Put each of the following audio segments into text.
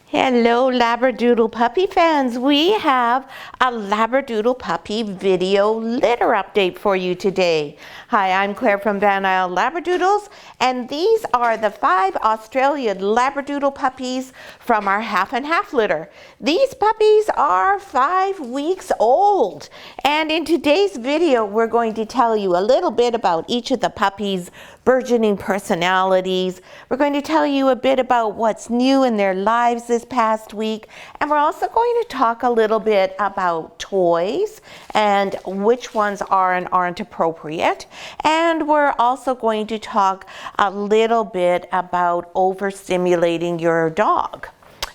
Hello Labradoodle puppy fans, we have a Labradoodle puppy video litter update for you today. Hi, I'm Claire from Van Isle Labradoodles, and these are the 5 Australian Labradoodle puppies from our half and half litter. These puppies are 5 weeks old, and in today's video we're going to tell you a little bit about each of the puppies' burgeoning personalities. We're going to tell you a bit about what's new in their lives this past week, and we're also going to talk a little bit about toys and which ones are and aren't appropriate, and we're also going to talk a little bit about overstimulating your dog.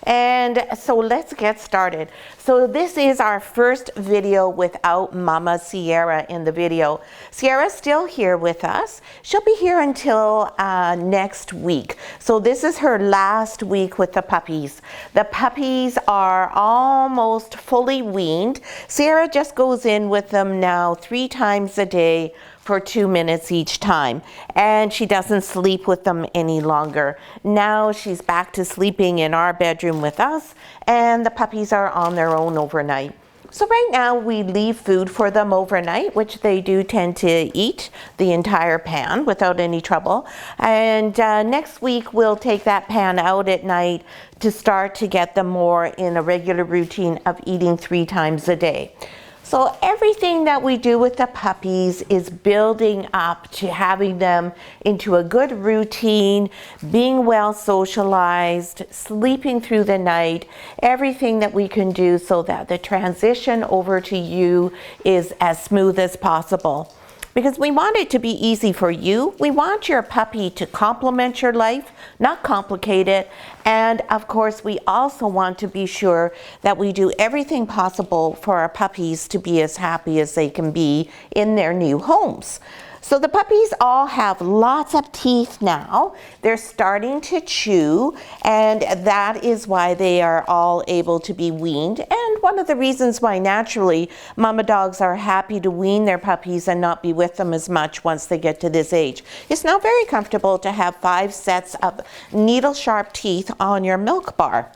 And so let's get started. So this is our first video without Mama Sierra in the video. Sierra's still here with us. She'll be here until next week. So this is her last week with the puppies. The puppies are almost fully weaned. Sierra just goes in with them now 3 times a day for 2 minutes each time, and she doesn't sleep with them any longer. Now she's back to sleeping in our bedroom with us, and the puppies are on their own overnight. So right now we leave food for them overnight, which they do tend to eat the entire pan without any trouble. And next week we'll take that pan out at night to start to get them more in a regular routine of eating 3 times a day. So everything that we do with the puppies is building up to having them into a good routine, being well socialized, sleeping through the night, everything that we can do so that the transition over to you is as smooth as possible. Because we want it to be easy for you. We want your puppy to complement your life, not complicate it. And of course, we also want to be sure that we do everything possible for our puppies to be as happy as they can be in their new homes. So the puppies all have lots of teeth now. They're starting to chew, and that is why they are all able to be weaned. And one of the reasons why naturally mama dogs are happy to wean their puppies and not be with them as much once they get to this age. It's now very comfortable to have 5 sets of needle-sharp teeth on your milk bar.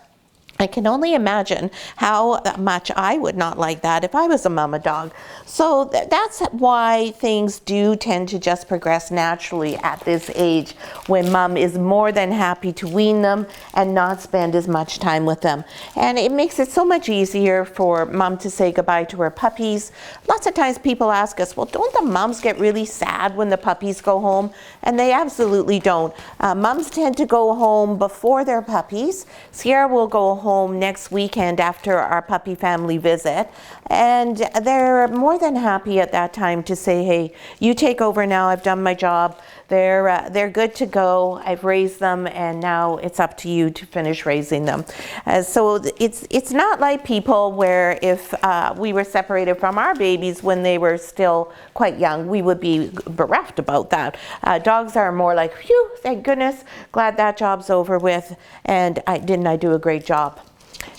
I can only imagine how much I would not like that if I was a mama dog. So that's why things do tend to just progress naturally at this age, when mom is more than happy to wean them and not spend as much time with them. And it makes it so much easier for mom to say goodbye to her puppies. Lots of times people ask us, well, don't the moms get really sad when the puppies go home? And they absolutely don't. Moms tend to go home before their puppies. Sierra will go home next weekend after our puppy family visit, and they're more than happy at that time to say, hey, you take over now, I've done my job. They're good to go. I've raised them, and now it's up to you to finish raising them. So it's not like people where if we were separated from our babies when they were still quite young, we would be bereft about that. Dogs are more like, phew, thank goodness, glad that job's over with, and didn't I do a great job?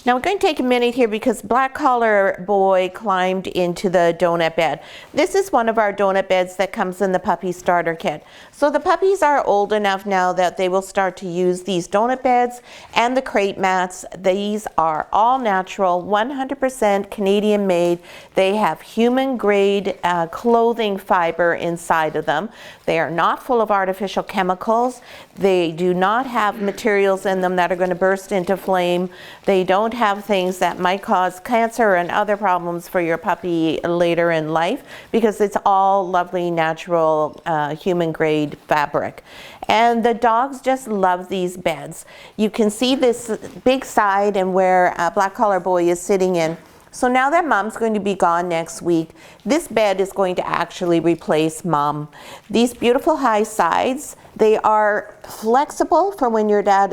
Now we're going to take a minute here because Black Collar Boy climbed into the donut bed. This is one of our donut beds that comes in the puppy starter kit. So the puppies are old enough now that they will start to use these donut beds and the crate mats. These are all natural, 100% Canadian made. They have human grade clothing fiber inside of them. They are not full of artificial chemicals. They do not have materials in them that are going to burst into flame. They don't have things that might cause cancer and other problems for your puppy later in life, because it's all lovely, natural, human grade fabric. And the dogs just love these beds. You can see this big side and where Black Collar Boy is sitting in. So now that mom's going to be gone next week, this bed is going to actually replace mom. These beautiful high sides, they are flexible for when your dog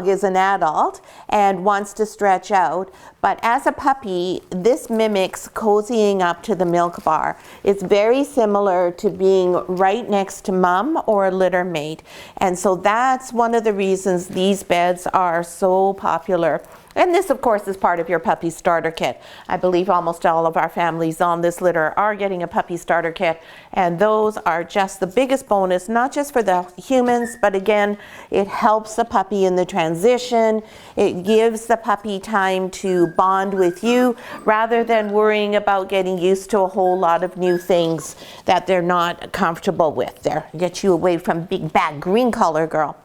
is an adult and wants to stretch out. But as a puppy, this mimics cozying up to the milk bar. It's very similar to being right next to mom or a litter mate. And so that's one of the reasons these beds are so popular. And this, of course, is part of your puppy starter kit. I believe almost all of our families on this litter are getting a puppy starter kit, and those are just the biggest biggest bonus, not just for the humans, but again, it helps the puppy in the transition. It gives the puppy time to bond with you rather than worrying about getting used to a whole lot of new things that they're not comfortable with. Get you away from big bad green color girl.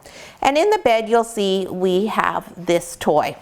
And in the bed, you'll see we have this toy.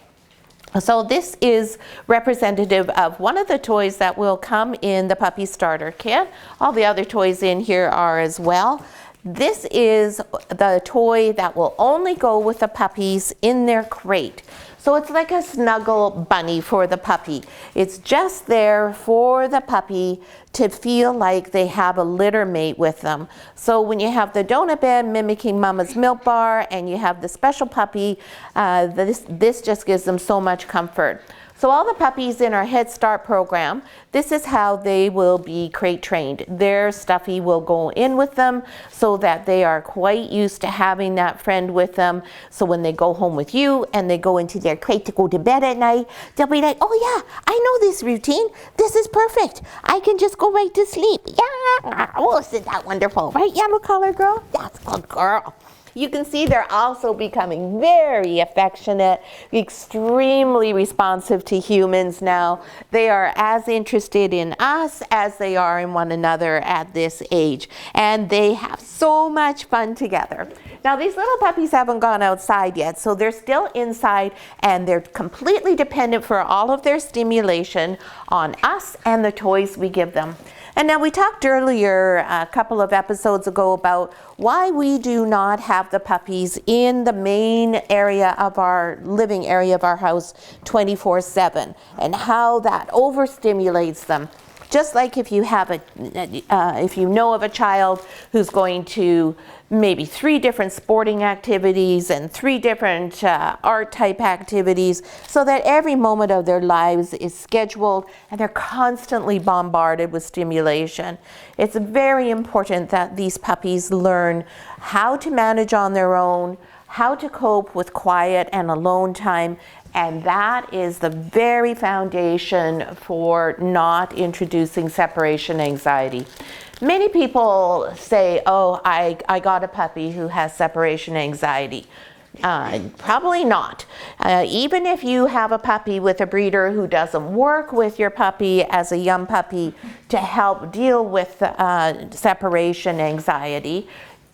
So this is representative of one of the toys that will come in the puppy starter kit. All the other toys in here are as well. This is the toy that will only go with the puppies in their crate. So it's like a snuggle bunny for the puppy. It's just there for the puppy to feel like they have a litter mate with them. So when you have the donut bed mimicking Mama's milk bar and you have the special puppy, this just gives them so much comfort. So all the puppies in our Head Start program, this is how they will be crate trained. Their stuffy will go in with them so that they are quite used to having that friend with them. So when they go home with you and they go into their crate to go to bed at night, they'll be like, oh yeah, I know this routine. This is perfect. I can just go right to sleep. Yeah, oh, isn't that wonderful? Right, yellow color girl? That's a good girl. You can see they're also becoming very affectionate, extremely responsive to humans now. They are as interested in us as they are in one another at this age. And they have so much fun together. Now these little puppies haven't gone outside yet, so they're still inside and they're completely dependent for all of their stimulation on us and the toys we give them. And now we talked earlier, a couple of episodes ago, about why we do not have the puppies in the main area of our living area of our house 24/7 and how that overstimulates them. Just like if you have if you know of a child who's going to maybe 3 different sporting activities and 3 different art type activities, so that every moment of their lives is scheduled and they're constantly bombarded with stimulation. It's very important that these puppies learn how to manage on their own, how to cope with quiet and alone time, and that is the very foundation for not introducing separation anxiety. Many people say, oh, I got a puppy who has separation anxiety. Probably not. Even if you have a puppy with a breeder who doesn't work with your puppy as a young puppy to help deal with separation anxiety,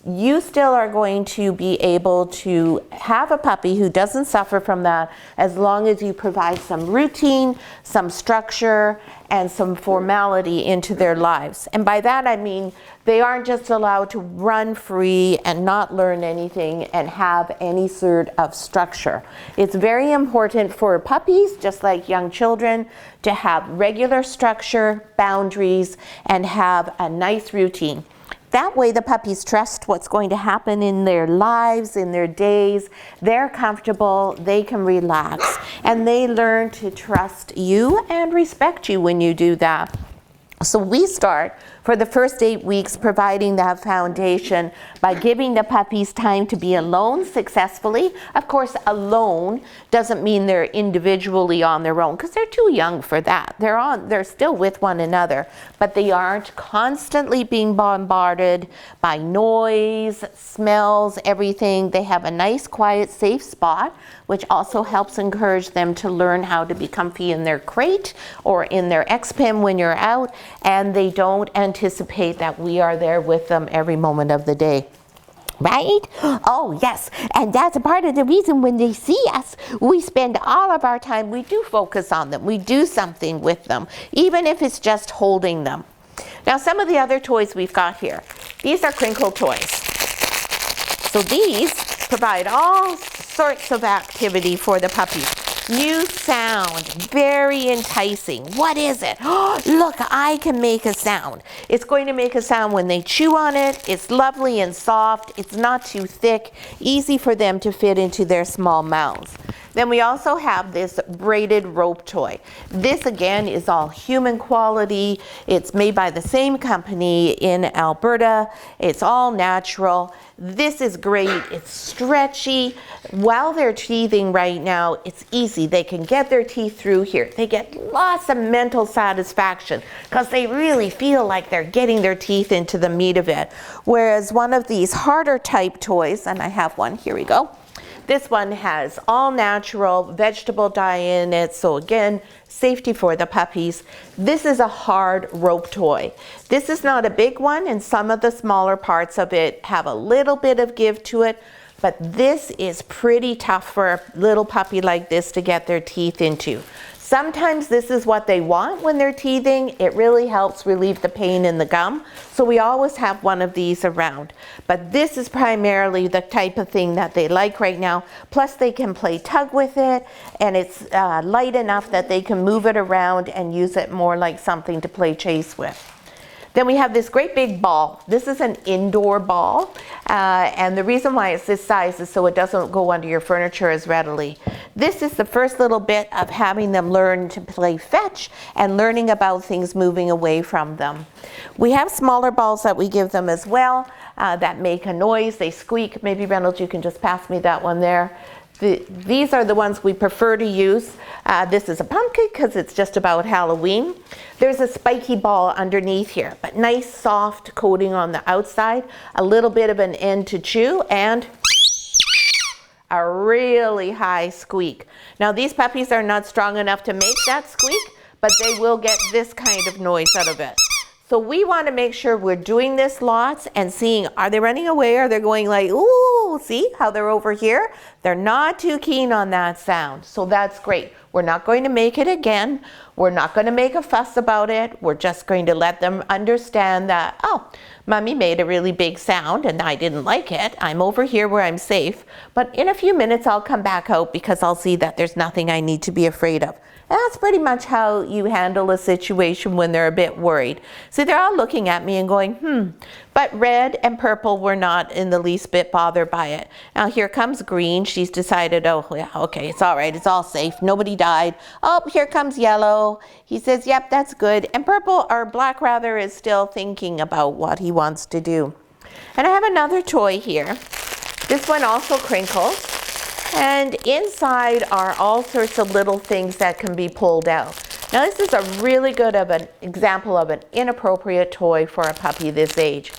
you still are going to be able to have a puppy who doesn't suffer from that as long as you provide some routine, some structure, and some formality into their lives. And by that I mean they aren't just allowed to run free and not learn anything and have any sort of structure. It's very important for puppies, just like young children, to have regular structure, boundaries, and have a nice routine. That way the puppies trust what's going to happen in their lives, in their days. They're comfortable, they can relax, and they learn to trust you and respect you when you do that. So we start for the first 8 weeks providing that foundation by giving the puppies time to be alone successfully. Of course, alone doesn't mean they're individually on their own because they're too young for that. They're still with one another, but they aren't constantly being bombarded by noise, smells, everything. They have a nice, quiet, safe spot, which also helps encourage them to learn how to be comfy in their crate or in their X-Pen when you're out, and they don't anticipate that we are there with them every moment of the day. Right? Oh yes, and that's a part of the reason when they see us, we spend all of our time, we do focus on them, we do something with them, even if it's just holding them. Now some of the other toys we've got here, these are crinkle toys. So these provide all sorts of activity for the puppy. New sound, very enticing. What is it? Oh, look, I can make a sound. It's going to make a sound when they chew on it. It's lovely and soft. It's not too thick, easy for them to fit into their small mouths. Then we also have this braided rope toy. This again is all human quality. It's made by the same company in Alberta. It's all natural. This is great. It's stretchy. While they're teething right now, it's easy. They can get their teeth through here. They get lots of mental satisfaction because they really feel like they're getting their teeth into the meat of it. Whereas one of these harder type toys, and I have one, here we go. This one has all natural vegetable dye in it, so again, safety for the puppies. This is a hard rope toy. This is not a big one, and some of the smaller parts of it have a little bit of give to it, but this is pretty tough for a little puppy like this to get their teeth into. Sometimes this is what they want when they're teething. It really helps relieve the pain in the gum. So we always have one of these around. But this is primarily the type of thing that they like right now. Plus they can play tug with it, and it's light enough that they can move it around and use it more like something to play chase with. Then we have this great big ball. This is an indoor ball, and the reason why it's this size is so it doesn't go under your furniture as readily. This is the first little bit of having them learn to play fetch and learning about things moving away from them. We have smaller balls that we give them as well that make a noise. They squeak. Maybe Reynolds, you can just pass me that one there. These are the ones we prefer to use. This is a pumpkin because it's just about Halloween. There's a spiky ball underneath here, but nice soft coating on the outside, a little bit of an end to chew, and a really high squeak. Now these puppies are not strong enough to make that squeak, but they will get this kind of noise out of it. So we want to make sure we're doing this lots and seeing, are they running away? Are they going like, ooh, see how they're over here? They're not too keen on that sound. So that's great. We're not going to make it again. We're not going to make a fuss about it. We're just going to let them understand that, oh, Mommy made a really big sound and I didn't like it. I'm over here where I'm safe. But in a few minutes, I'll come back out because I'll see that there's nothing I need to be afraid of. And that's pretty much how you handle a situation when they're a bit worried. So they're all looking at me and going, But red and purple were not in the least bit bothered by it. Now here comes green. She's decided, oh yeah, okay, it's all right. It's all safe. Nobody died. Oh, here comes yellow. He says, yep, that's good. And purple, or black rather, is still thinking about what he wants to do. And I have another toy here. This one also crinkles. And inside are all sorts of little things that can be pulled out. Now this is a really good example of an inappropriate toy for a puppy this age.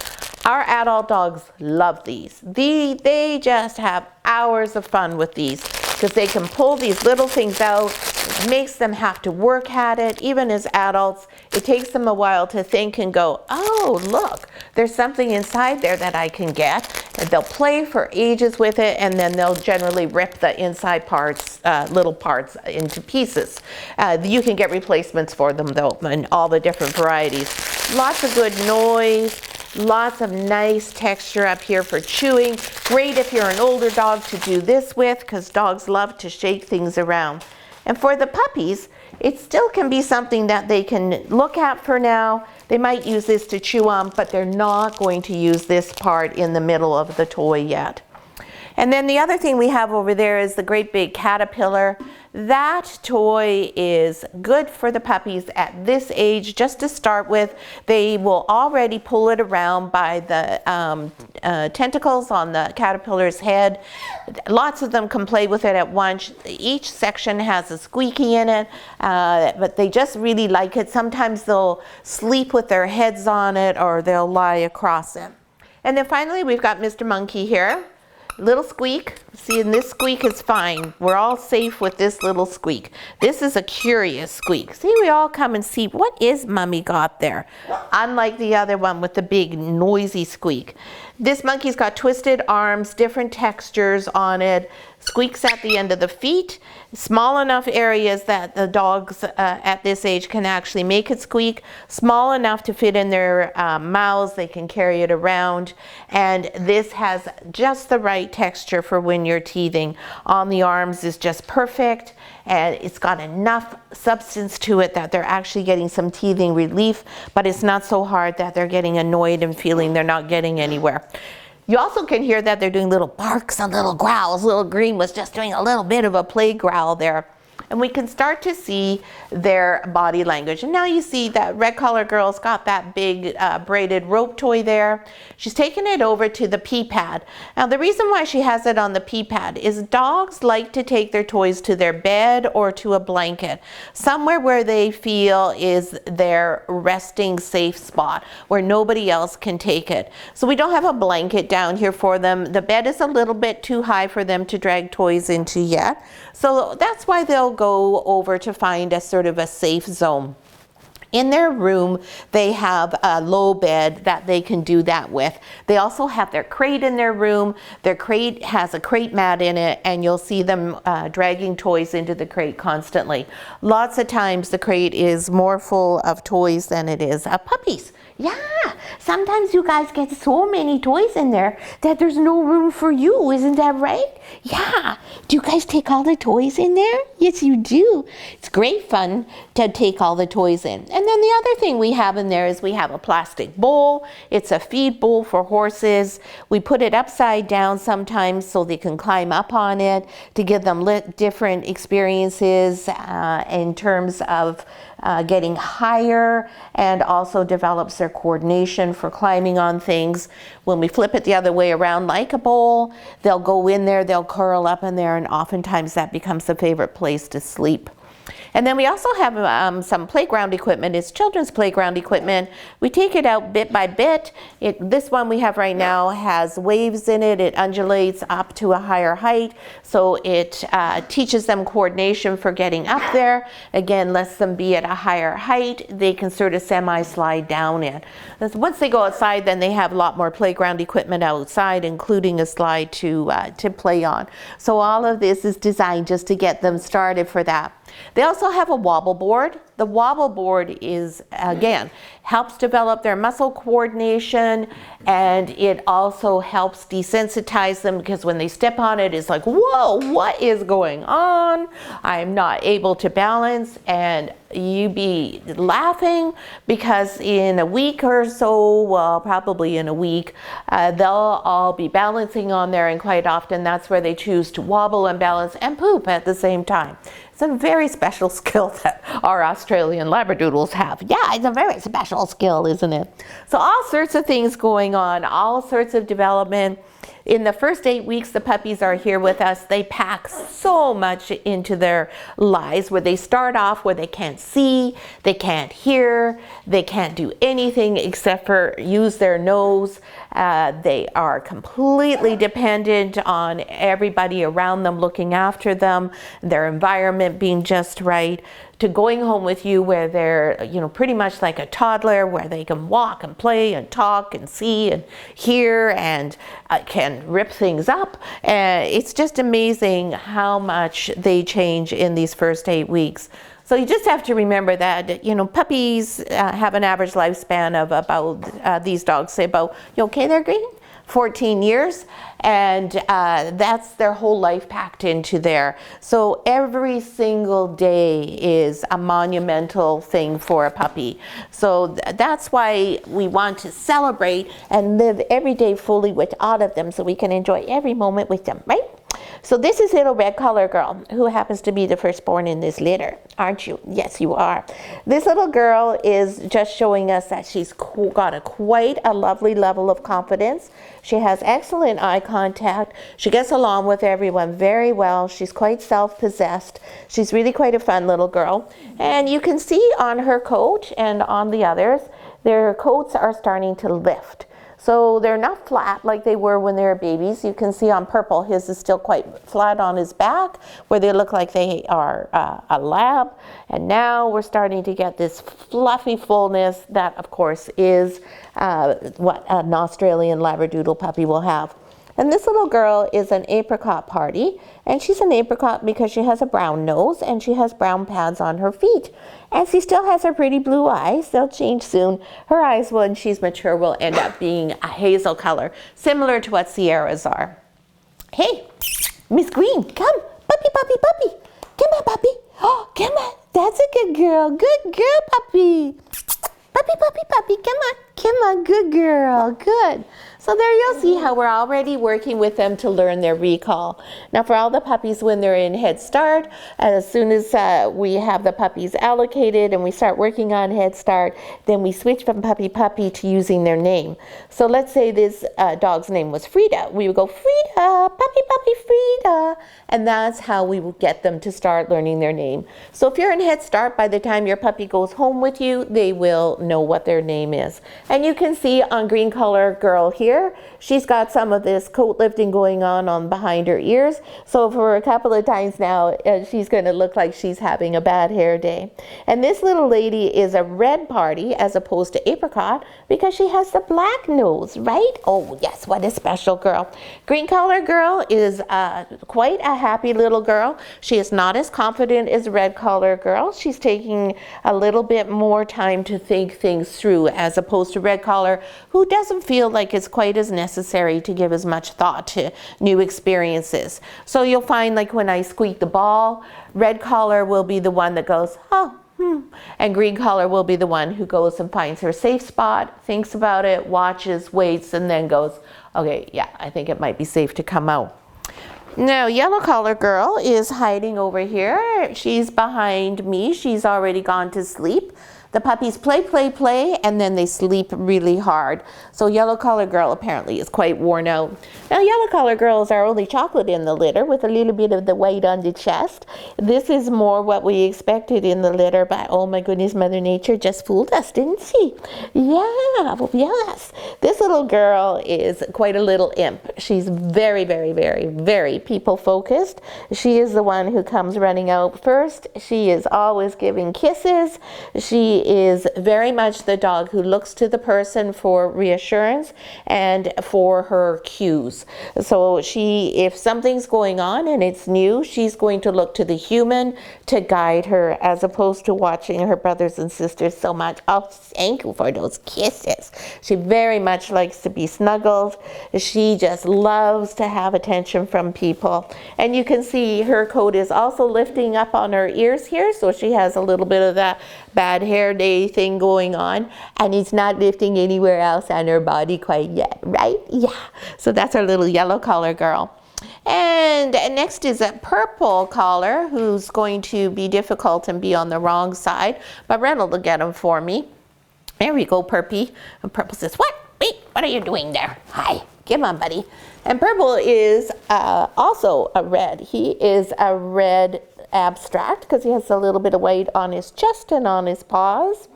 Our adult dogs love these. They just have hours of fun with these because they can pull these little things out. It makes them have to work at it. Even as adults, it takes them a while to think and go, oh, look, there's something inside there that I can get. And they'll play for ages with it, and then they'll generally rip the inside parts, little parts, into pieces. You can get replacements for them, though, in all the different varieties. Lots of good noise. Lots of nice texture up here for chewing. Great if you're an older dog to do this with, because dogs love to shake things around. And for the puppies, it still can be something that they can look at for now. They might use this to chew on, but they're not going to use this part in the middle of the toy yet. And then the other thing we have over there is the great big caterpillar. That toy is good for the puppies at this age, just to start with. They will already pull it around by the tentacles on the caterpillar's head. Lots of them can play with it at once. Each section has a squeaky in it, but they just really like it. Sometimes they'll sleep with their heads on it, or they'll lie across it. And then finally, we've got Mr. Monkey here. Little squeak. See, and this squeak is fine. We're all safe with this little squeak. This is a curious squeak. See, we all come and see, what is Mommy got there? Unlike the other one with the big noisy squeak. This monkey's got twisted arms, different textures on it, squeaks at the end of the feet, small enough areas that the dogs at this age can actually make it squeak, small enough to fit in their mouths, they can carry it around, and this has just the right texture for when you're teething. On the arms is just perfect, and it's got enough substance to it that they're actually getting some teething relief, but it's not so hard that they're getting annoyed and feeling they're not getting anywhere. You also can hear that they're doing little barks and little growls. Little Green was just doing a little bit of a play growl there. And we can start to see their body language. And now you see that red collar girl's got that big braided rope toy there. She's taken it over to the pee pad. Now the reason why she has it on the pee pad is dogs like to take their toys to their bed or to a blanket, somewhere where they feel is their resting safe spot, where nobody else can take it. So we don't have a blanket down here for them. The bed is a little bit too high for them to drag toys into yet. So that's why they'll go over to find a sort of a safe zone. In their room, they have a low bed that they can do that with. They also have their crate in their room. Their crate has a crate mat in it, and you'll see them dragging toys into the crate constantly. Lots of times the crate is more full of toys than it is of puppies. Yeah, sometimes you guys get so many toys in there that there's no room for you, isn't that right? Yeah, do you guys take all the toys in there? Yes, you do. It's great fun to take all the toys in. And then the other thing we have in there is we have a plastic bowl. It's a feed bowl for horses. We put it upside down sometimes so they can climb up on it to give them different experiences in terms of getting higher, and also develops their coordination for climbing on things. When we flip it the other way around like a bowl, they'll go in there, they'll curl up in there, and oftentimes that becomes a favorite place to sleep. And then we also have some playground equipment. It's children's playground equipment. We take it out bit by bit. This one we have right now has waves in it. It undulates up to a higher height. So it teaches them coordination for getting up there. Again, lets them be at a higher height. They can sort of semi-slide down it. Once they go outside, then they have a lot more playground equipment outside, including a slide to play on. So all of this is designed just to get them started for that. They also have a wobble board. The wobble board is, again, helps develop their muscle coordination, and it also helps desensitize them, because when they step on it, it's like, whoa, what is going on? I'm not able to balance, and you be laughing because in a week or so, well, probably in a week, they'll all be balancing on there, and quite often that's where they choose to wobble and balance and poop at the same time. It's a very special skill that our Australian Labradoodles have. Yeah, it's a very special skill, isn't it? So all sorts of things going on, all sorts of development. In the first 8 weeks the puppies are here with us, they pack so much into their lives, where they start off where they can't see, they can't hear, they can't do anything except for use their nose. They are completely dependent on everybody around them looking after them, their environment being just right, to going home with you where they're, you know, pretty much like a toddler, where they can walk and play and talk and see and hear and can rip things up. It's just amazing how much they change in these first 8 weeks. So you just have to remember that, you know, puppies have an average lifespan of about, these dogs say about, you okay there, Green? 14 years, and that's their whole life packed into there. So every single day is a monumental thing for a puppy. So that's why we want to celebrate and live every day fully with all of them, so we can enjoy every moment with them, right? So this is little red collar girl, who happens to be the firstborn in this litter, aren't you? Yes, you are. This little girl is just showing us that she's got quite a lovely level of confidence. She has excellent eye contact. She gets along with everyone very well. She's quite self-possessed. She's really quite a fun little girl. And you can see on her coat and on the others, their coats are starting to lift. So they're not flat like they were when they were babies. You can see on Purple, his is still quite flat on his back, where they look like they are a lab. And now we're starting to get this fluffy fullness that, of course, is what an Australian Labradoodle puppy will have. And this little girl is an apricot party, and she's an apricot because she has a brown nose and she has brown pads on her feet. And she still has her pretty blue eyes. They'll change soon. Her eyes, when she's mature, will end up being a hazel color, similar to what Sierra's are. Hey, Miss Green, come. Puppy, puppy, puppy. Come on, puppy. Oh, come on. That's a good girl. Good girl, puppy. Puppy, puppy, puppy. Come on. Come on. Good girl. Good. So there you'll see how we're already working with them to learn their recall. Now for all the puppies when they're in Head Start, as soon as we have the puppies allocated and we start working on Head Start, then we switch from puppy to using their name. So let's say this dog's name was Frida. We would go, Frida, puppy Frida. And that's how we will get them to start learning their name. So if you're in Head Start, by the time your puppy goes home with you, they will know what their name is. And you can see on green color girl here, she's got some of this coat lifting going on behind her ears. So for a couple of times now, she's going to look like she's having a bad hair day. And this little lady is a red party as opposed to apricot because she has the black nose, right? Oh yes, what a special girl. Green color girl is quite a happy little girl. She is not as confident as red color girl. She's taking a little bit more time to think things through as opposed to red collar, who doesn't feel like it's quite as necessary to give as much thought to new experiences. So you'll find like when I squeak the ball, red collar will be the one that goes, oh, and green collar will be the one who goes and finds her safe spot, thinks about it, watches, waits, and then goes, okay, yeah, I think it might be safe to come out. Now, yellow collar girl is hiding over here. She's behind me. She's already gone to sleep. The puppies play, and then they sleep really hard. So yellow collar girl apparently is quite worn out. Now, yellow collar girl is our only chocolate in the litter with a little bit of the white on the chest. This is more what we expected in the litter, but oh my goodness, Mother Nature just fooled us, didn't she? Yeah, yes. This little girl is quite a little imp. She's very, very, very, very people focused. She is the one who comes running out first. She is always giving kisses. She is very much the dog who looks to the person for reassurance and for her cues. So if something's going on and it's new, she's going to look to the human to guide her as opposed to watching her brothers and sisters so much. Oh, thank you for those kisses. She very much likes to be snuggled. She just loves to have attention from people. And you can see her coat is also lifting up on her ears here, so she has a little bit of that bad hair day thing going on, and it's not lifting anywhere else on her body quite yet, right? Yeah. So that's our little yellow collar girl. And next is a purple collar who's going to be difficult and be on the wrong side, but Ren will get him for me. There we go, Purpy. And Purple says, what? Wait, what are you doing there? Hi, come on, buddy. And Purple is also a red. He is a red abstract because he has a little bit of white on his chest and on his paws.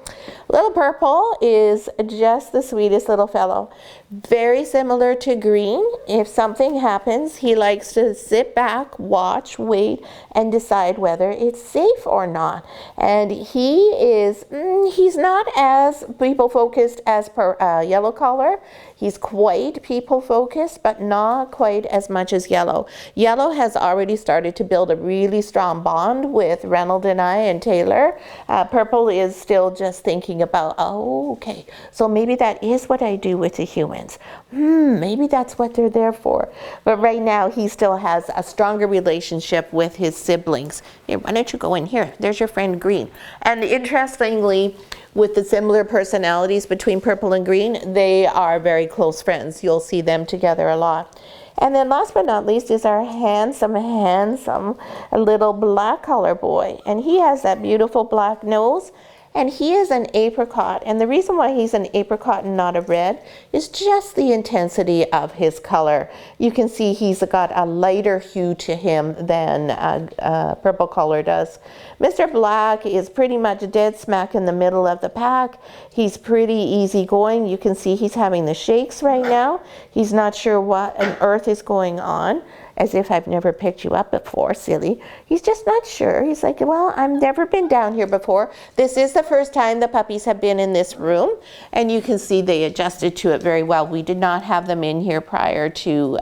Little Purple is just the sweetest little fellow. Very similar to Green. If something happens, he likes to sit back, watch, wait, and decide whether it's safe or not. And he is, he's not as people focused as Yellow Collar. He's quite people focused, but not quite as much as Yellow. Yellow has already started to build a really strong bond with Reynold and I and Taylor. Purple is still just thinking about, oh, okay, so maybe that is what I do with the humans. Maybe that's what they're there for. But right now, he still has a stronger relationship with his siblings. Here, why don't you go in here? There's your friend Green. And interestingly, with the similar personalities between Purple and Green, they are very close friends. You'll see them together a lot. And then last but not least is our handsome little black color boy. And he has that beautiful black nose. And he is an apricot, and the reason why he's an apricot and not a red is just the intensity of his color. You can see he's got a lighter hue to him than Purple Collar does. Mr. Black is pretty much dead smack in the middle of the pack. He's pretty easygoing. You can see he's having the shakes right now. He's not sure what on earth is going on. As if I've never picked you up before, silly. He's just not sure. He's like, well, I've never been down here before. This is the first time the puppies have been in this room, and you can see they adjusted to it very well. We did not have them in here prior to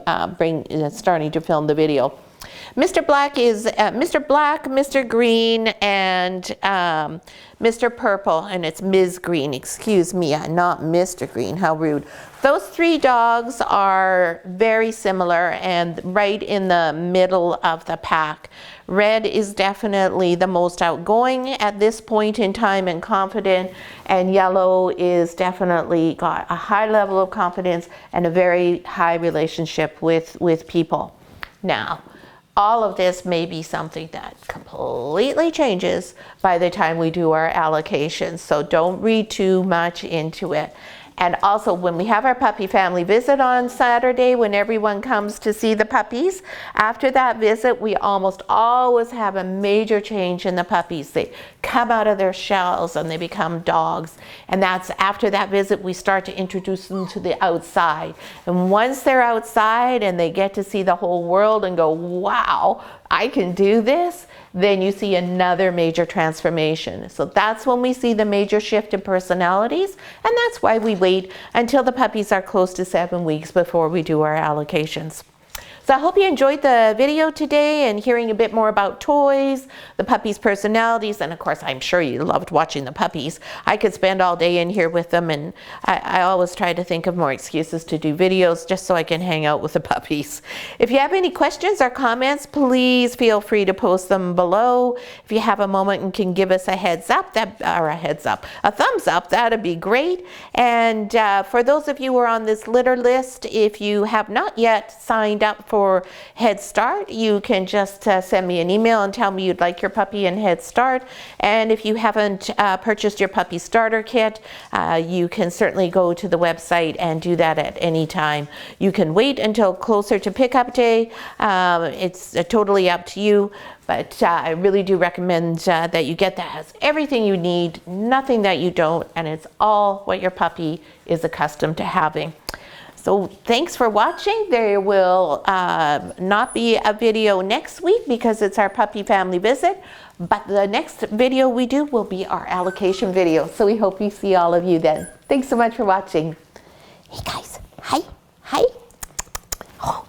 starting to film the video. Mr. Black is Mr. Black, Mr. Green, and Mr. Purple, and it's Ms. Green. Excuse me, not Mr. Green. How rude. Those three dogs are very similar and right in the middle of the pack. Red is definitely the most outgoing at this point in time and confident, and Yellow is definitely got a high level of confidence and a very high relationship with people. Now, all of this may be something that completely changes by the time we do our allocations, so don't read too much into it. And also, when we have our puppy family visit on Saturday, when everyone comes to see the puppies, after that visit, we almost always have a major change in the puppies. They come out of their shells and they become dogs. And that's after that visit, we start to introduce them to the outside. And once they're outside and they get to see the whole world and go, wow, I can do this, then you see another major transformation. So that's when we see the major shift in personalities, and that's why we wait until the puppies are close to 7 weeks before we do our allocations. So I hope you enjoyed the video today and hearing a bit more about toys, the puppies' personalities, and of course I'm sure you loved watching the puppies. I could spend all day in here with them, and I always try to think of more excuses to do videos just so I can hang out with the puppies. If you have any questions or comments, please feel free to post them below. If you have a moment and can give us a heads up, a thumbs up, that'd be great. And for those of you who are on this litter list, if you have not yet signed up for Head Start, you can just send me an email and tell me you'd like your puppy in Head Start. And if you haven't purchased your puppy starter kit, you can certainly go to the website and do that at any time. You can wait until closer to pickup day. It's totally up to you, but I really do recommend that you get that. It has everything you need, nothing that you don't, and it's all what your puppy is accustomed to having. So thanks for watching. There will not be a video next week because it's our puppy family visit, but the next video we do will be our allocation video. So we hope we see all of you then. Thanks so much for watching. Hey guys, hi, hi. Oh,